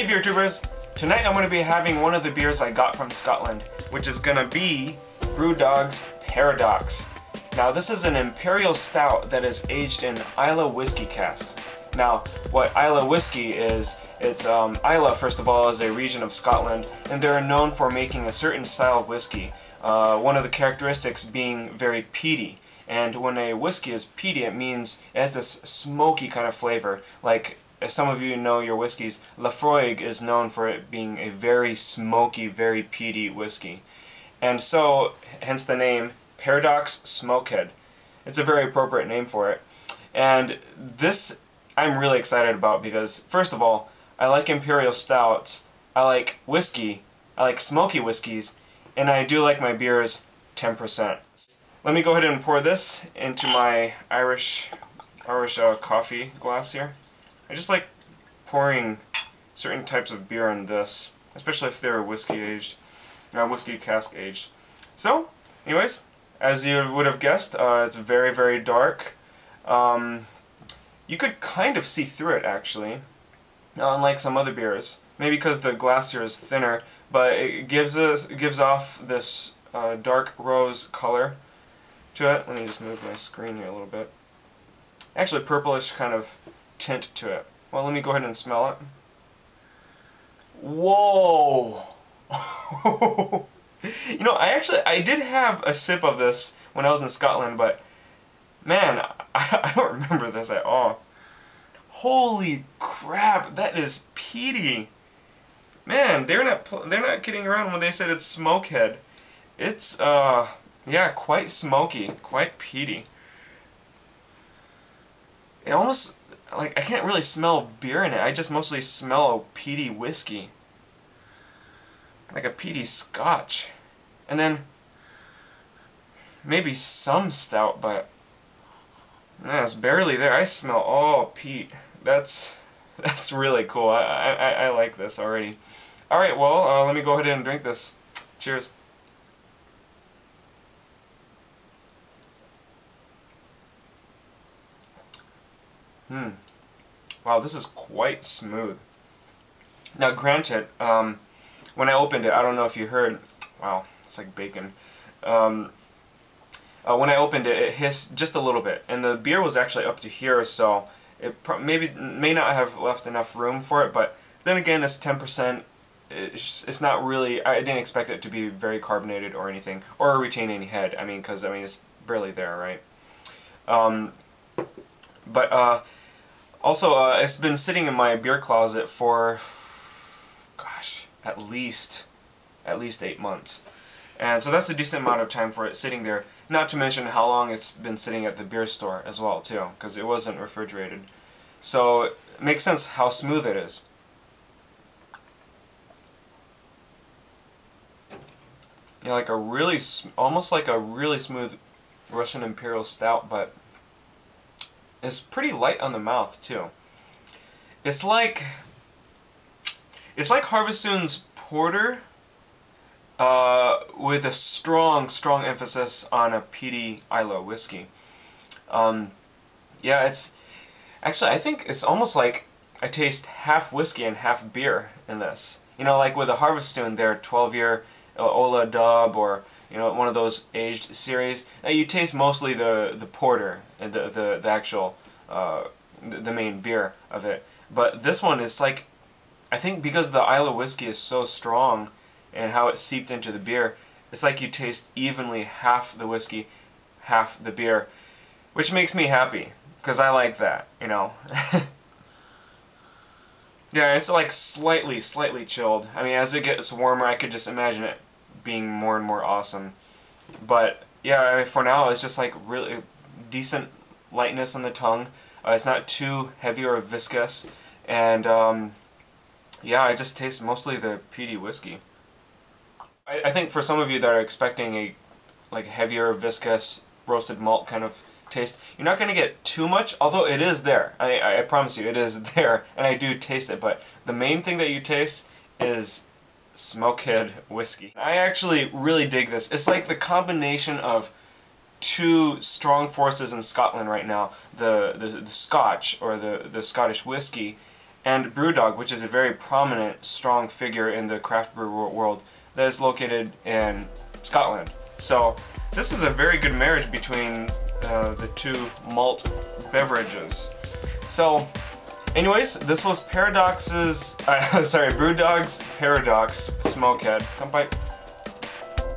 Hey beer tubers! Tonight I'm going to be having one of the beers I got from Scotland, which is going to be Brewdog's Paradox. Now this is an imperial stout that is aged in Islay whiskey casks. Now what Islay whiskey is, it's Islay first of all is a region of Scotland, and they're known for making a certain style of whiskey. One of the characteristics being very peaty. And when a whiskey is peaty, it means it has this smoky kind of flavor. Like, as some of you know your whiskeys, Laphroaig is known for it being a very smoky, very peaty whiskey. And so, hence the name Paradox SMOKEHEAD. It's a very appropriate name for it. And this I'm really excited about because, first of all, I like imperial stouts, I like whiskey, I like smoky whiskeys, and I do like my beers 10%. Let me go ahead and pour this into my Irish coffee glass here. I just like pouring certain types of beer in this, especially if they're whiskey aged, whiskey cask aged. So, anyways, as you would have guessed, it's very, very dark. You could kind of see through it actually, unlike some other beers. Maybe because the glass here is thinner, but it gives off this dark rose color to it. Let me just move my screen here a little bit. Actually, purplish kind of tint to it. Well, let me go ahead and smell it. Whoa! You know, I did have a sip of this when I was in Scotland, but man, I don't remember this at all. Holy crap, that is peaty. Man, they're not kidding around when they said it's SMOKEHEAD. It's yeah, quite smoky, quite peaty. It almost, like, I can't really smell beer in it. I just mostly smell a peaty whiskey. Like a peaty scotch. And then maybe some stout, but yeah, it's barely there. I smell all peat. That's really cool. I like this already. Alright, well, let me go ahead and drink this. Cheers. Wow, this is quite smooth. Now granted, when I opened it, I don't know if you heard, wow, it's like bacon. When I opened it, it hissed just a little bit, and the beer was actually up to here, so it may not have left enough room for it, but then again, it's 10%. It's not really, I didn't expect it to be very carbonated or anything, or retain any head, because it's barely there, right? Also, it's been sitting in my beer closet for, gosh, at least 8 months. And so that's a decent amount of time for it sitting there, not to mention how long it's been sitting at the beer store as well, too, because it wasn't refrigerated. So it makes sense how smooth it is. Yeah, like a really, almost like a really smooth Russian Imperial Stout, but it's pretty light on the mouth too. It's like Harvestoon's Porter with a strong emphasis on a peaty Islay whiskey. Yeah, it's actually, I think it's almost like I taste half whiskey and half beer in this. You know, like with a Harvestoon, their 12-year Ola Dub, or one of those aged series. Now you taste mostly the porter and the actual the main beer of it. But this one is like, I think because the Islay whiskey is so strong and how it seeped into the beer, it's like you taste evenly half the whiskey, half the beer, which makes me happy because I like that, Yeah, it's like slightly chilled. As it gets warmer, I could just imagine it being more and more awesome. But yeah, for now, it's just like really decent lightness on the tongue. It's not too heavy or viscous, and yeah, I just taste mostly the peaty whiskey. I think for some of you that are expecting a like heavier, viscous, roasted malt kind of taste, you're not going to get too much, although it is there. I promise you, it is there, and I do taste it, but the main thing that you taste is SMOKEHEAD whiskey. I actually really dig this. It's like the combination of two strong forces in Scotland right now, the Scotch, or the Scottish whiskey, and Brewdog, which is a very prominent, strong figure in the craft brew world that is located in Scotland. So this is a very good marriage between the two malt beverages. So anyways, this was Brewdog's Paradox Smokehead. Come by.